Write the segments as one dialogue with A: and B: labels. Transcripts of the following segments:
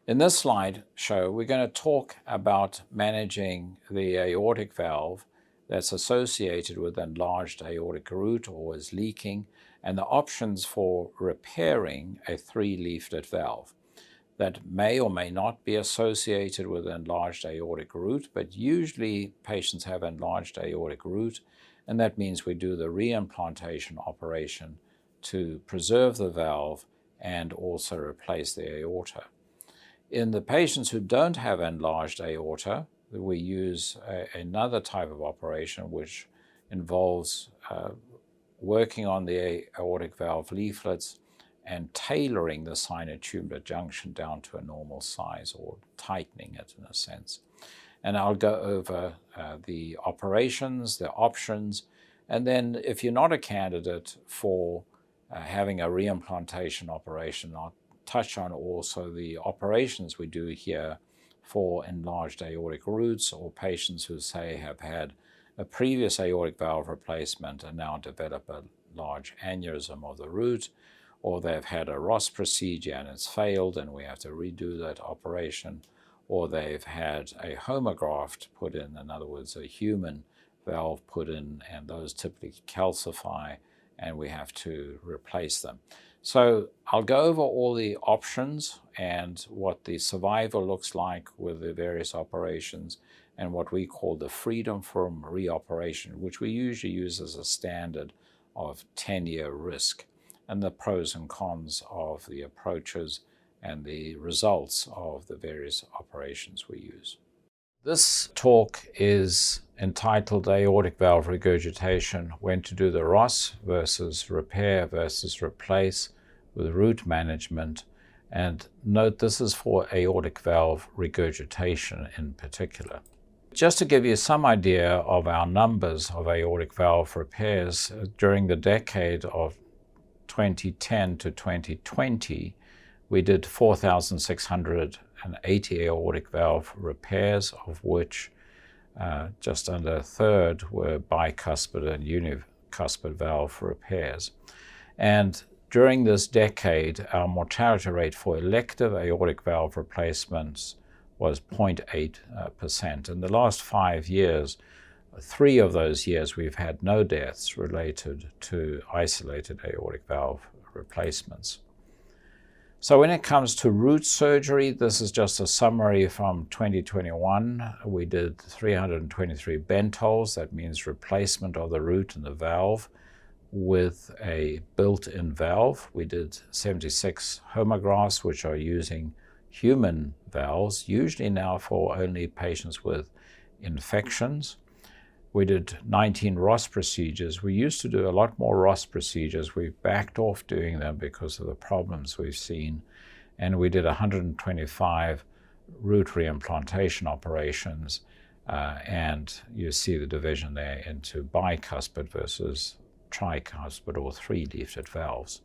A: In this slide show, we're going to talk about managing the aortic valve that's associated with enlarged aortic root or is leaking, and the options for repairing a 3-leaflet valve that may or may not be associated with enlarged aortic root, but usually patients have enlarged aortic root, and that means we do the reimplantation operation to preserve the valve and also replace the aorta. In the patients who don't have enlarged aorta, we use another type of operation which involves working on the aortic valve leaflets and tailoring the sinotubular junction down to a normal size, or tightening it in a sense. And I'll go over the operations, the options, and then if you're not a candidate for having a reimplantation operation, I'll touch on also the operations we do here for enlarged aortic roots, or patients who say have had a previous aortic valve replacement and now develop a large aneurysm of the root, or they've had a Ross procedure and it's failed and we have to redo that operation, or they've had a homograft put in other words, a human valve put in, and those typically calcify and we have to replace them. So I'll go over all the options and what the survival looks like with the various operations, and what we call the freedom from reoperation, which we usually use as a standard of 10-year risk, and the pros and cons of the approaches and the results of the various operations we use. This talk is entitled Aortic Valve Regurgitation, When to Do the Ross versus Repair versus Replace with Root Management. And note, this is for aortic valve regurgitation in particular. Just to give you some idea of our numbers of aortic valve repairs, during the decade of 2010 to 2020, we did 4,680 aortic valve repairs, of which just under a third were bicuspid and unicuspid valve repairs. And during this decade, our mortality rate for elective aortic valve replacements was 0.8%. In the last 5 years, 3 of those years, we've had no deaths related to isolated aortic valve replacements. So when it comes to root surgery, this is just a summary from 2021. We did 323 bent holes. That means replacement of the root and the valve with a built-in valve. We did 76 homografts, which are using human valves, usually now for only patients with infections. We did 19 Ross procedures. We used to do a lot more Ross procedures. We've backed off doing them because of the problems we've seen. And we did 125 root reimplantation operations. And you see the division there into bicuspid versus tricuspid or 3-leaflet valves.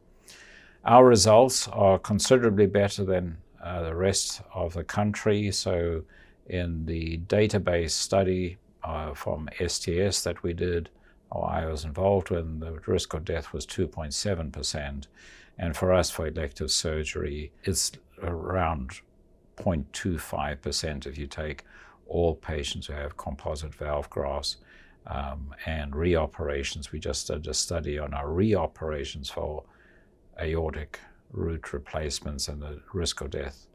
A: Our results are considerably better than the rest of the country. So in the database study from STS that we did, or I was involved in, the risk of death was 2.7%. And for us, for elective surgery, it's around 0.25% if you take all patients who have composite valve grafts and reoperations. We just did a study on our reoperations for aortic root replacements, and the risk of death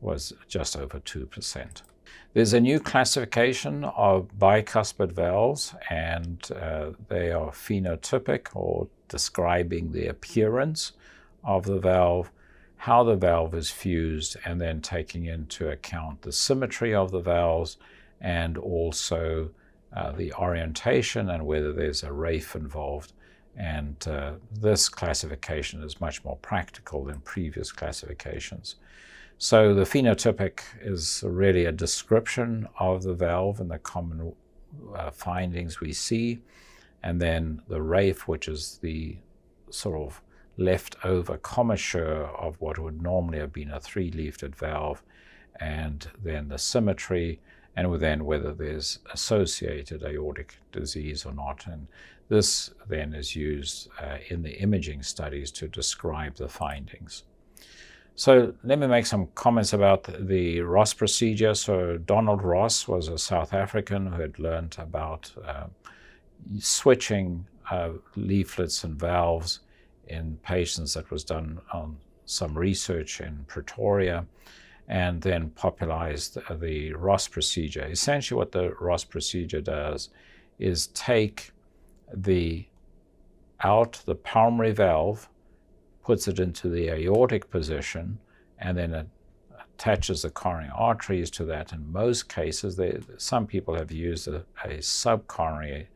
A: was just over 2%. There's a new classification of bicuspid valves, and they are phenotypic, or describing the appearance of the valve, how the valve is fused, and then taking into account the symmetry of the valves and also the orientation and whether there's a reef involved. And this classification is much more practical than previous classifications. So the phenotypic is really a description of the valve and the common findings we see. And then the reef, which is the sort of leftover commissure of what would normally have been a 3-leaflet valve, and then the symmetry, and then whether there's associated aortic disease or not. And this then is used in the imaging studies to describe the findings. So let me make some comments about the Ross procedure. So Donald Ross was a South African who had learned about switching leaflets and valves in patients. That was done on some research in Pretoria, and then popularized the Ross procedure. Essentially what the Ross procedure does is take the pulmonary valve, puts it into the aortic position, and then it attaches the coronary arteries to that. In most cases, some people have used a subcoronary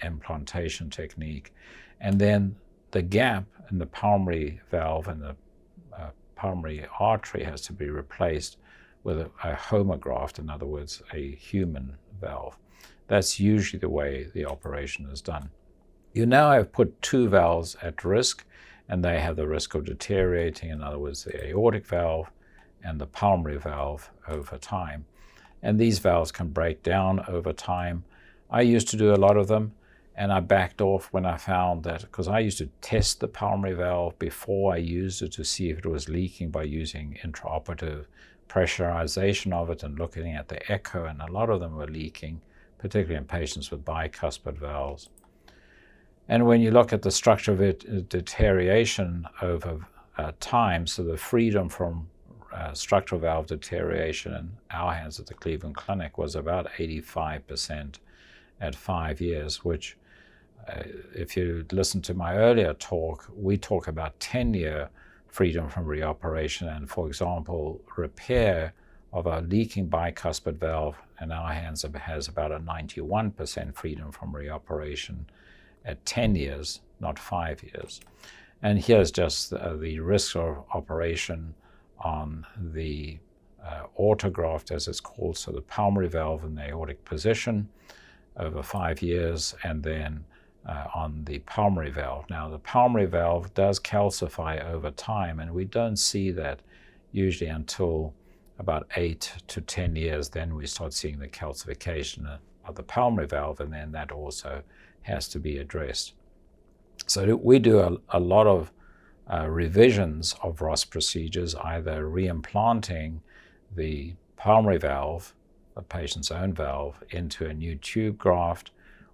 A: implantation technique, and then the gap in the pulmonary valve and the pulmonary artery has to be replaced with a homograft, in other words, a human valve. That's usually the way the operation is done. You now have put two valves at risk, and they have the risk of deteriorating, in other words, the aortic valve and the pulmonary valve over time. And these valves can break down over time. I used to do a lot of them, and I backed off when I found that, because I used to test the pulmonary valve before I used it to see if it was leaking by using intraoperative pressurization of it and looking at the echo, and a lot of them were leaking, particularly in patients with bicuspid valves. And when you look at the structure of it, deterioration over time, so the freedom from structural valve deterioration in our hands at the Cleveland Clinic was about 85% at 5 years, which if you listen to my earlier talk, we talk about 10-year freedom from reoperation. And for example, repair of a leaking bicuspid valve in our hands has about a 91% freedom from reoperation at 10 years, not 5 years. And here's just the risk of operation on the autograft, as it's called, so the pulmonary valve in the aortic position over 5 years, and then on the pulmonary valve. Now, the pulmonary valve does calcify over time, and we don't see that usually until about 8 to 10 years. Then we start seeing the calcification of the pulmonary valve, and then that also has to be addressed. So we do a lot of revisions of Ross procedures, either reimplanting the pulmonary valve, the patient's own valve, into a new tube graft,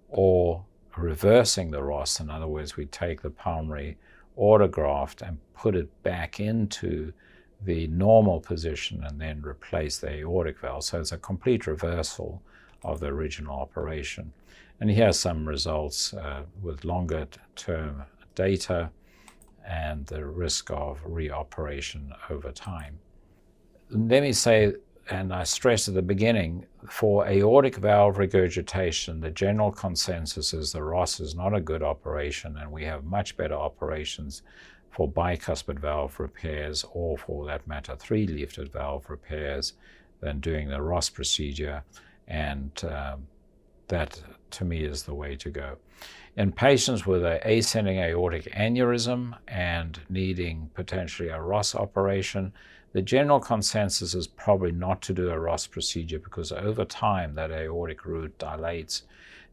A: or reversing the Ross. In other words, we take the pulmonary autograft and put it back into the normal position and then replace the aortic valve. So it's a complete reversal of the original operation. And here are some results with longer term data and the risk of reoperation over time. Let me say, and I stressed at the beginning, for aortic valve regurgitation, the general consensus is the Ross is not a good operation, and we have much better operations for bicuspid valve repairs, or for that matter, 3-leaflet valve repairs, than doing the Ross procedure. And that, to me, is the way to go. In patients with an ascending aortic aneurysm and needing potentially a Ross operation, the general consensus is probably not to do a Ross procedure, because over time that aortic root dilates,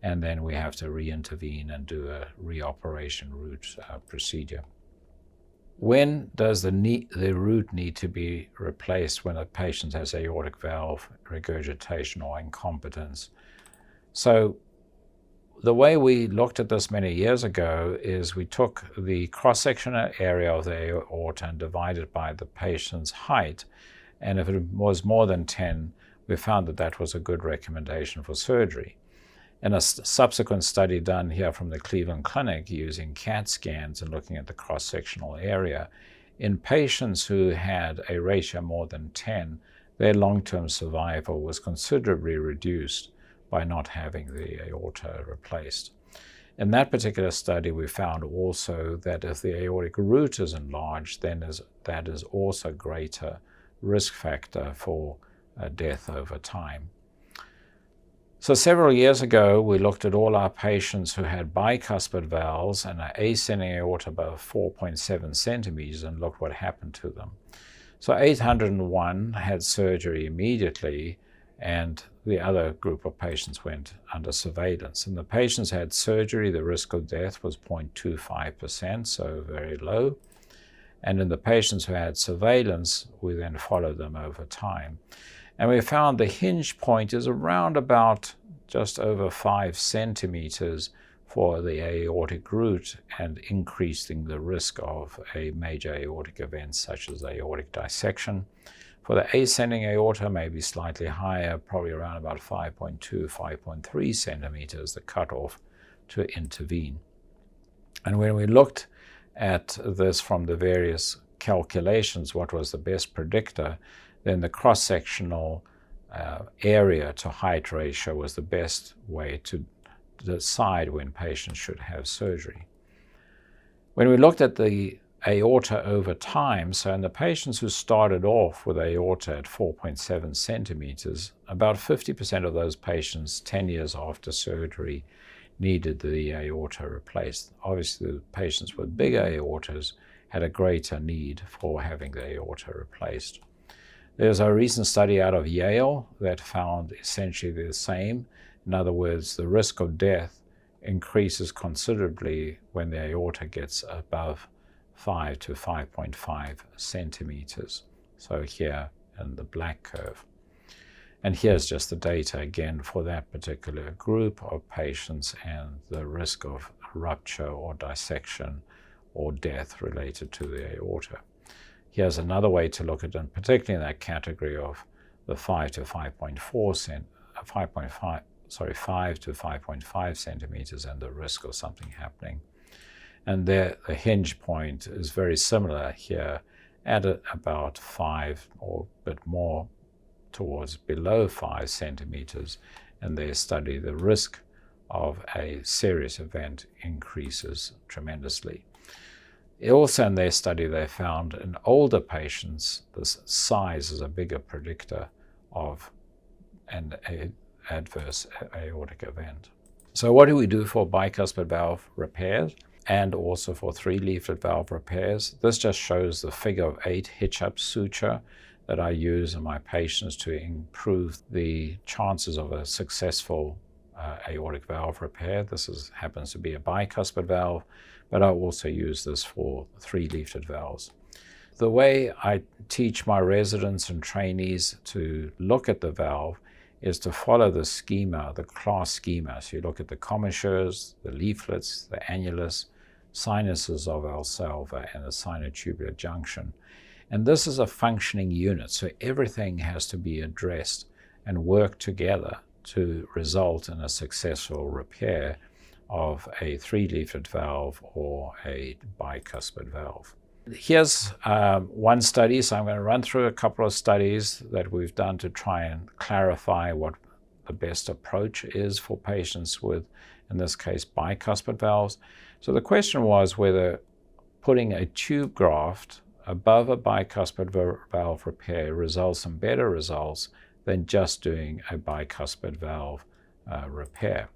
A: and then we have to re-intervene and do a reoperation root procedure. When does the root need to be replaced when a patient has aortic valve regurgitation or incompetence? So the way we looked at this many years ago is we took the cross-sectional area of the aorta and divided it by the patient's height. And if it was more than 10, we found that that was a good recommendation for surgery. In a subsequent study done here from the Cleveland Clinic using CAT scans and looking at the cross-sectional area, in patients who had a ratio more than 10, their long-term survival was considerably reduced by not having the aorta replaced. In that particular study, we found also that if the aortic root is enlarged, then that is also a greater risk factor for death over time. So several years ago, we looked at all our patients who had bicuspid valves and an ascending aorta above 4.7 centimeters and looked what happened to them. So 801 had surgery immediately, and the other group of patients went under surveillance. And the patients had surgery, the risk of death was 0.25%, so very low. And in the patients who had surveillance, we then followed them over time. And we found the hinge point is around about just over 5 centimeters for the aortic root, and increasing the risk of a major aortic event such as aortic dissection. For the ascending aorta, maybe slightly higher, probably around about 5.2, 5.3 centimeters, the cutoff to intervene. And when we looked at this from the various calculations, what was the best predictor, then the cross-sectional area to height ratio was the best way to decide when patients should have surgery. When we looked at the aorta over time, so in the patients who started off with aorta at 4.7 centimeters, about 50% of those patients 10 years after surgery needed the aorta replaced. Obviously, the patients with bigger aortas had a greater need for having the aorta replaced. There's a recent study out of Yale that found essentially the same. In other words, the risk of death increases considerably when the aorta gets above 5 to 5.5 centimeters. So here in the black curve. And here's just the data again for that particular group of patients and the risk of rupture or dissection or death related to the aorta. Here's another way to look at it, particularly in that category of the 5 to 5.5 centimeters and the risk of something happening. And there, the hinge point is very similar here at about 5 or a bit more towards below 5 centimeters. In their study, the risk of a serious event increases tremendously. Also in their study, they found in older patients, this size is a bigger predictor of an adverse aortic event. So what do we do for bicuspid valve repairs and also for 3-leaflet valve repairs? This just shows the figure of 8 hitch-up suture that I use in my patients to improve the chances of a successful aortic valve repair. This happens to be a bicuspid valve, but I also use this for 3-leaflet valves. The way I teach my residents and trainees to look at the valve is to follow the schema, the class schema. So you look at the commissures, the leaflets, the annulus, sinuses of Valsalva, and the sinotubular junction. And this is a functioning unit, so everything has to be addressed and work together to result in a successful repair of a 3-leaflet valve or a bicuspid valve. Here's one study, so I'm going to run through a couple of studies that we've done to try and clarify what the best approach is for patients with, in this case, bicuspid valves. So the question was whether putting a tube graft above a bicuspid valve repair results in better results than just doing a bicuspid valve repair.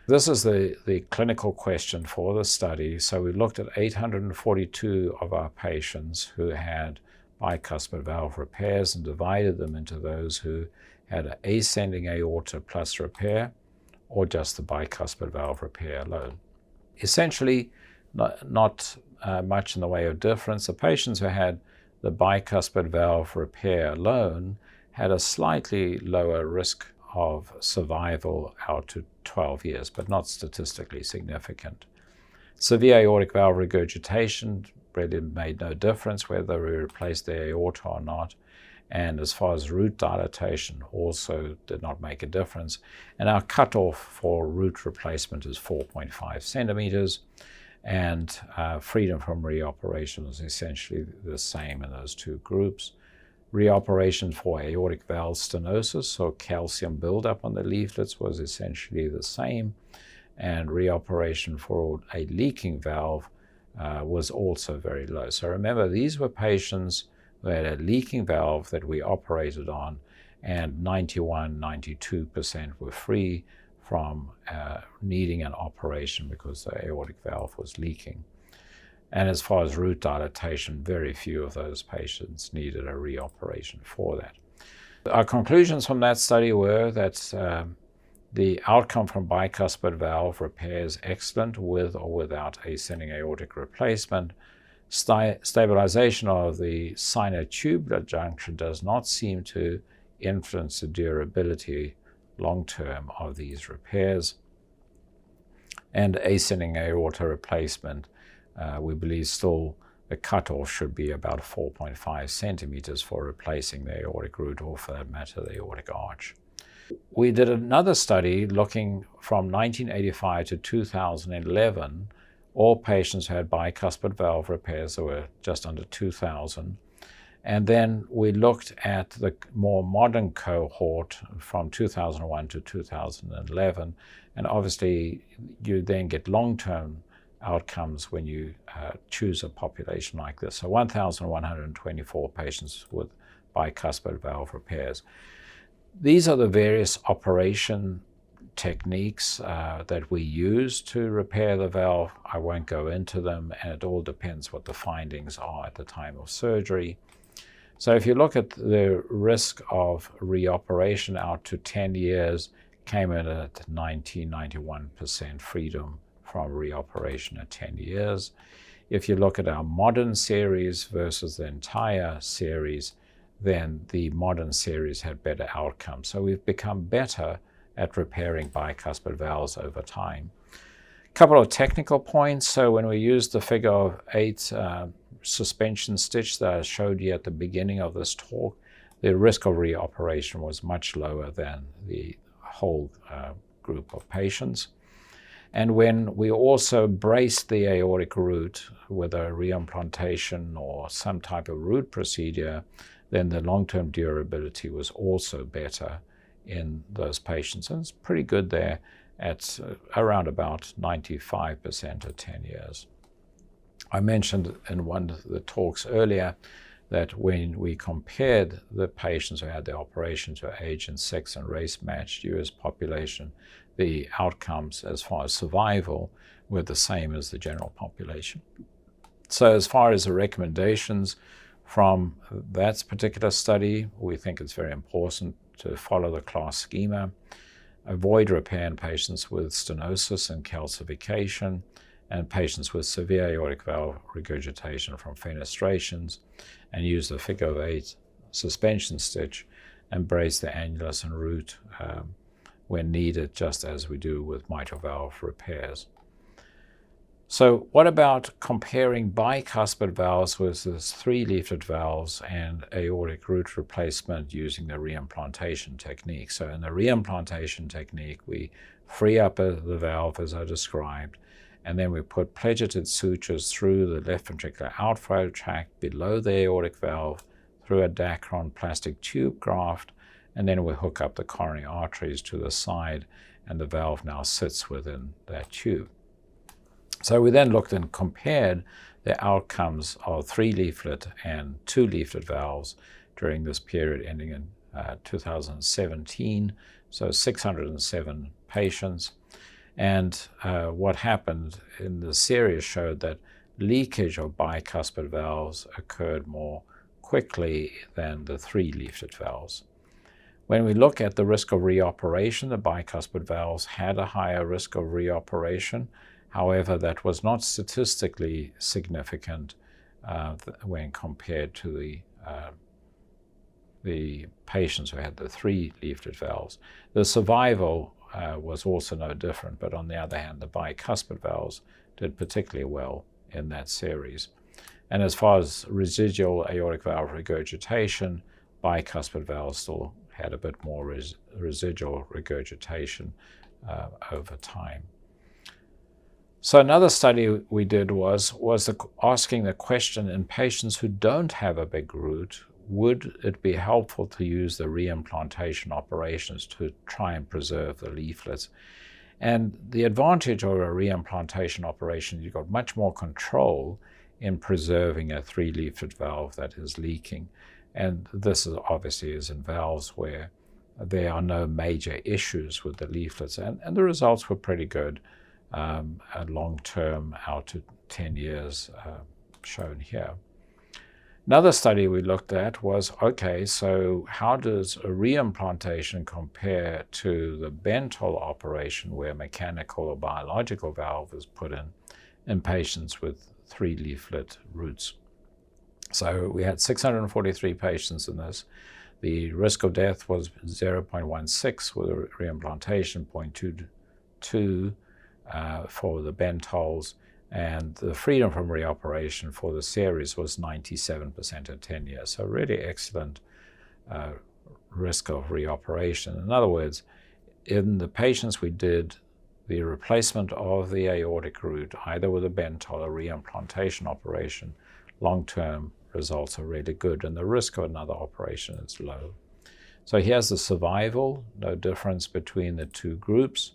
A: This is the clinical question for the study. So we looked at 842 of our patients who had bicuspid valve repairs and divided them into those who had an ascending aorta plus repair or just the bicuspid valve repair alone. Essentially, not much in the way of difference. The patients who had the bicuspid valve repair alone had a slightly lower risk of survival out to 12 years, but not statistically significant. Severe aortic valve regurgitation really made no difference whether we replaced the aorta or not. And as far as root dilatation, also did not make a difference. And our cutoff for root replacement is 4.5 centimeters. And freedom from reoperation is essentially the same in those two groups. Reoperation for aortic valve stenosis, so calcium buildup on the leaflets, was essentially the same. And reoperation for a leaking valve was also very low. So remember, these were patients who had a leaking valve that we operated on, and 92% were free from needing an operation because the aortic valve was leaking. And as far as root dilatation, very few of those patients needed a reoperation for that. Our conclusions from that study were that the outcome from bicuspid valve repair is excellent with or without ascending aortic replacement. Stabilization of the sinotubular junction does not seem to influence the durability long-term of these repairs. And ascending aorta replacement, we believe still the cutoff should be about 4.5 centimeters for replacing the aortic root, or for that matter, the aortic arch. We did another study looking from 1985 to 2011, all patients who had bicuspid valve repairs. There were just under 2,000. And then we looked at the more modern cohort from 2001 to 2011. And obviously, you then get long-term outcomes when you choose a population like this. So 1,124 patients with bicuspid valve repairs. These are the various operation techniques that we use to repair the valve. I won't go into them, and it all depends what the findings are at the time of surgery. So if you look at the risk of reoperation out to 10 years, came in at 91% freedom from reoperation at 10 years. If you look at our modern series versus the entire series, then the modern series had better outcomes. So we've become better at repairing bicuspid valves over time. A couple of technical points. So when we used the figure of 8 suspension stitch that I showed you at the beginning of this talk, the risk of reoperation was much lower than the whole group of patients. And when we also braced the aortic root with a reimplantation or some type of root procedure, then the long-term durability was also better in those patients. And it's pretty good there at around about 95% at 10 years. I mentioned in one of the talks earlier that when we compared the patients who had the operation to age and sex and race matched US population, the outcomes as far as survival were the same as the general population. So as far as the recommendations from that particular study, we think it's very important to follow the class schema, avoid repair in patients with stenosis and calcification, and patients with severe aortic valve regurgitation from fenestrations, and use the figure of 8 suspension stitch and brace the annulus and root when needed, just as we do with mitral valve repairs. So what about comparing bicuspid valves versus 3-leaflet valves and aortic root replacement using the reimplantation technique? So in the reimplantation technique, we free up the valve as I described, and then we put pleated sutures through the left ventricular outflow tract below the aortic valve through a Dacron plastic tube graft, and then we hook up the coronary arteries to the side, and the valve now sits within that tube. So we then looked and compared the outcomes of 3-leaflet and 2-leaflet valves during this period ending in 2017, so 607 patients. And what happened in the series showed that leakage of bicuspid valves occurred more quickly than the 3-leaflet valves. When we look at the risk of reoperation, the bicuspid valves had a higher risk of reoperation. However, that was not statistically significant when compared to the patients who had the 3-leaflet valves. The survival was also no different, but on the other hand, the bicuspid valves did particularly well in that series. And as far as residual aortic valve regurgitation, bicuspid valves still had a bit more residual regurgitation over time. So another study we did was asking the question, in patients who don't have a big root, would it be helpful to use the reimplantation operations to try and preserve the leaflets? And the advantage of a reimplantation operation, you've got much more control in preserving a 3-leaflet valve that is leaking. And this is obviously is in valves where there are no major issues with the leaflets. And the results were pretty good, long-term out to 10 years shown here. Another study we looked at was, okay, so how does a reimplantation compare to the Bentall operation where mechanical or biological valve is put in patients with 3 leaflet roots. So we had 643 patients in this. The risk of death was 0.16 with a reimplantation, 0.22 for the bent holes, and the freedom from reoperation for the series was 97% at 10 years. So really excellent risk of reoperation. In other words, in the patients we did the replacement of the aortic root, either with a bent hole or reimplantation operation, long-term results are really good, and the risk of another operation is low. So here's the survival, no difference between the two groups.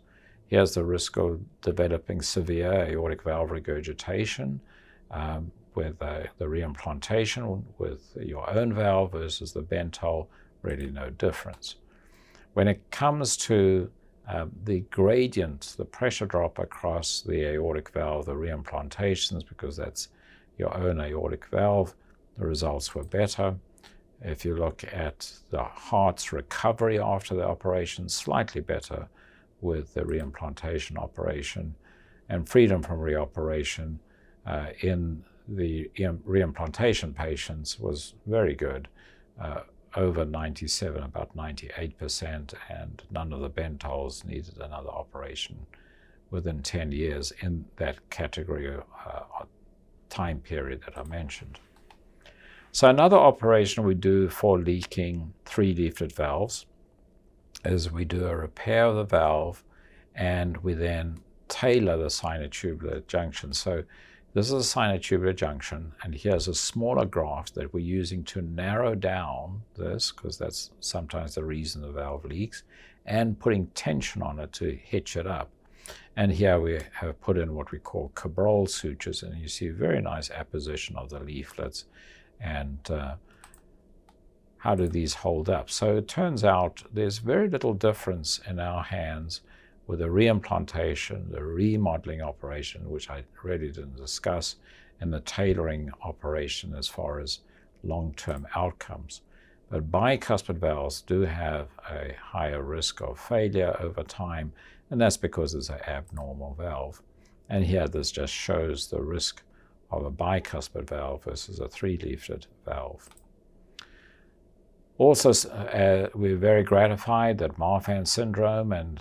A: Here's the risk of developing severe aortic valve regurgitation with the reimplantation with your own valve versus the bent hole, really no difference. When it comes to the gradient, the pressure drop across the aortic valve, the reimplantations, because that's your own aortic valve, the results were better. If you look at the heart's recovery after the operation, slightly better with the reimplantation operation, and freedom from reoperation in the reimplantation patients was very good, over 97, about 98%, and none of the bent holes needed another operation within 10 years in that category time period that I mentioned. So another operation we do for leaking 3 leaflet valves is we do a repair of the valve and we then tailor the sinotubular junction. So this is a sinotubular junction, and here's a smaller graft that we're using to narrow down this, because that's sometimes the reason the valve leaks, and putting tension on it to hitch it up. And here we have put in what we call Cabral sutures, and you see a very nice apposition of the leaflets. And how do these hold up? So it turns out there's very little difference in our hands with the reimplantation, the remodeling operation, which I really didn't discuss, and the tailoring operation as far as long-term outcomes. But bicuspid valves do have a higher risk of failure over time, and that's because it's an abnormal valve. And here this just shows the risk of a bicuspid valve versus a 3-leaflet valve. Also, we're very gratified that Marfan syndrome, and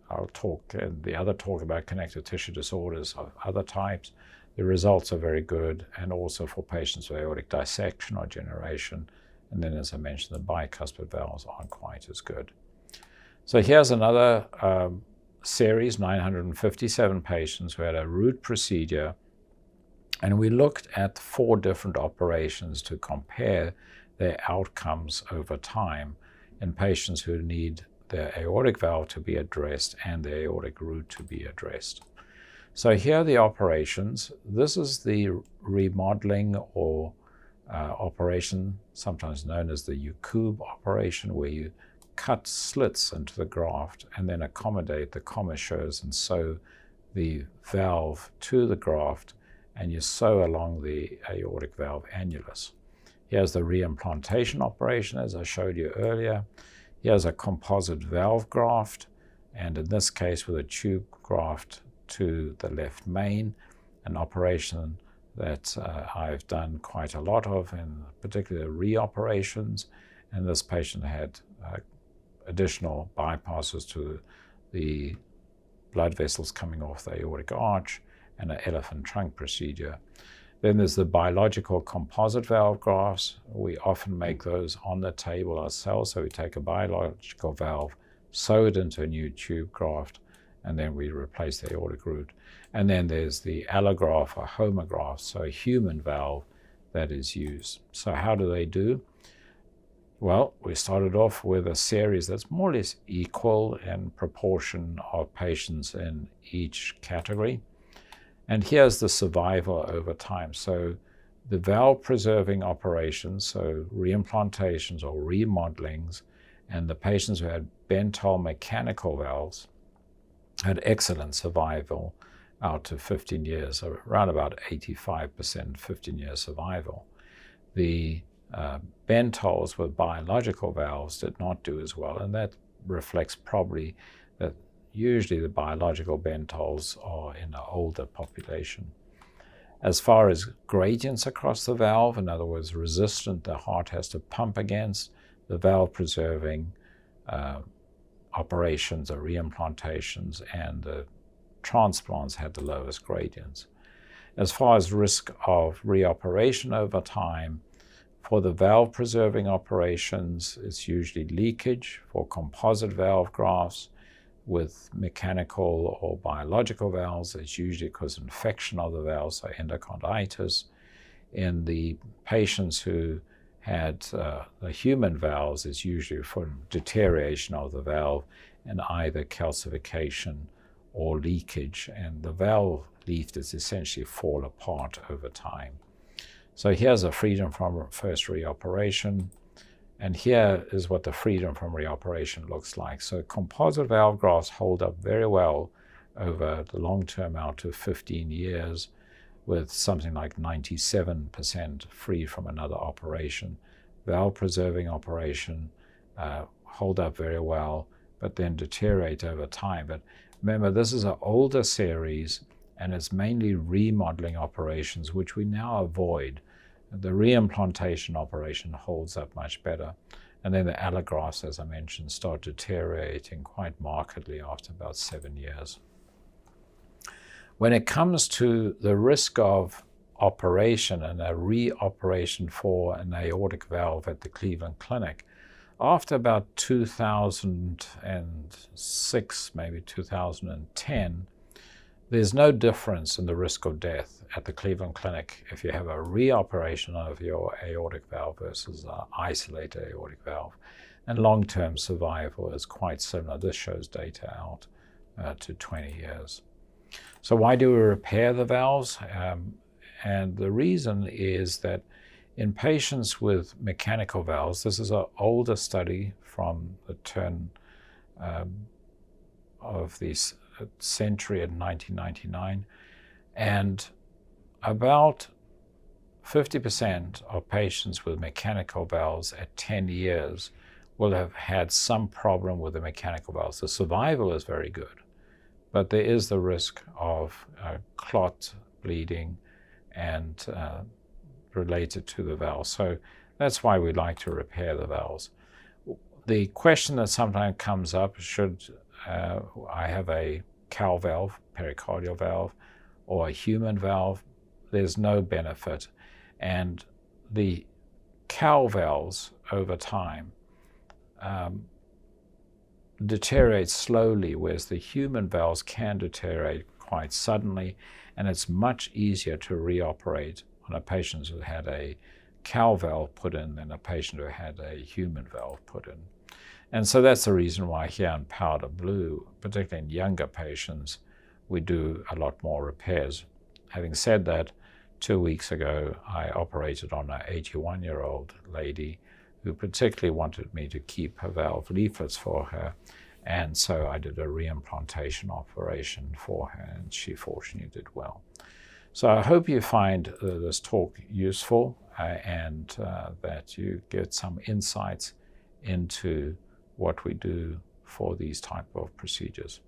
A: I'll talk in the other talk about connective tissue disorders of other types, the results are very good, and also for patients with aortic dissection or generation. And then, as I mentioned, the bicuspid valves aren't quite as good. So here's another series, 957 patients who had a root procedure, and we looked at 4 different operations to compare their outcomes over time in patients who need their aortic valve to be addressed and the aortic root to be addressed. So here are the operations. This is the remodeling or operation, sometimes known as the Yakub operation, where you cut slits into the graft and then accommodate the commissures and sew the valve to the graft, and you sew along the aortic valve annulus. Here's the reimplantation operation, as I showed you earlier. Here's a composite valve graft, and in this case with a tube graft to the left main, an operation that I've done quite a lot of, in particular reoperations. And this patient had additional bypasses to the blood vessels coming off the aortic arch and an elephant trunk procedure. Then there's the biological composite valve grafts. We often make those on the table ourselves. So we take a biological valve, sew it into a new tube graft, and then we replace the aortic root. And then there's the allograft or homograft, so a human valve that is used. So how do they do? Well, we started off with a series that's more or less equal in proportion of patients in each category. And here's the survival over time. So the valve-preserving operations, so reimplantations or remodelings, and the patients who had bent hole mechanical valves had excellent survival out to 15 years, so around about 85% 15-year survival. The bent holes with biological valves did not do as well, and that reflects probably that usually the biological bent holes are in an older population. As far as gradients across the valve, in other words, resistant the heart has to pump against, the valve-preserving operations or reimplantations and the transplants had the lowest gradients. As far as risk of reoperation over time, for the valve-preserving operations, it's usually leakage. For composite valve grafts with mechanical or biological valves, it's usually because of infection of the valves, so endocarditis. In the patients who had the human valves, it's usually for deterioration of the valve and either calcification or leakage, and the valve leaflets essentially fall apart over time. So here's a freedom from first reoperation, and here is what the freedom from reoperation looks like. So composite valve grafts hold up very well over the long term out to 15 years with something like 97% free from another operation. Valve preserving operation hold up very well, but then deteriorate over time. But remember, this is an older series, and it's mainly remodeling operations, which we now avoid. The reimplantation operation holds up much better. And then the allografts, as I mentioned, start deteriorating quite markedly after about 7 years. When it comes to the risk of operation and a reoperation for an aortic valve at the Cleveland Clinic, after about 2006, maybe 2010, there's no difference in the risk of death at the Cleveland Clinic if you have a reoperation of your aortic valve versus an isolated aortic valve. And long-term survival is quite similar. This shows data out to 20 years. So why do we repair the valves? And the reason is that in patients with mechanical valves, this is an older study from the turn of the century in 1999, and about 50% of patients with mechanical valves at 10 years will have had some problem with the mechanical valves. The survival is very good, but there is the risk of clot, bleeding, and related to the valve. So that's why we like to repair the valves. The question that sometimes comes up, should I have a cow valve, pericardial valve, or a human valve? There's no benefit. And the cow valves over time deteriorate slowly, whereas the human valves can deteriorate quite suddenly, and it's much easier to reoperate on a patient who had a cow valve put in than a patient who had a human valve put in. And so that's the reason why here in powder blue, particularly in younger patients, we do a lot more repairs. Having said that, 2 weeks ago, I operated on an 81-year-old lady who particularly wanted me to keep her valve leaflets for her. And so I did a reimplantation operation for her, and she fortunately did well. So I hope you find this talk useful and that you get some insights into what we do for these type of procedures.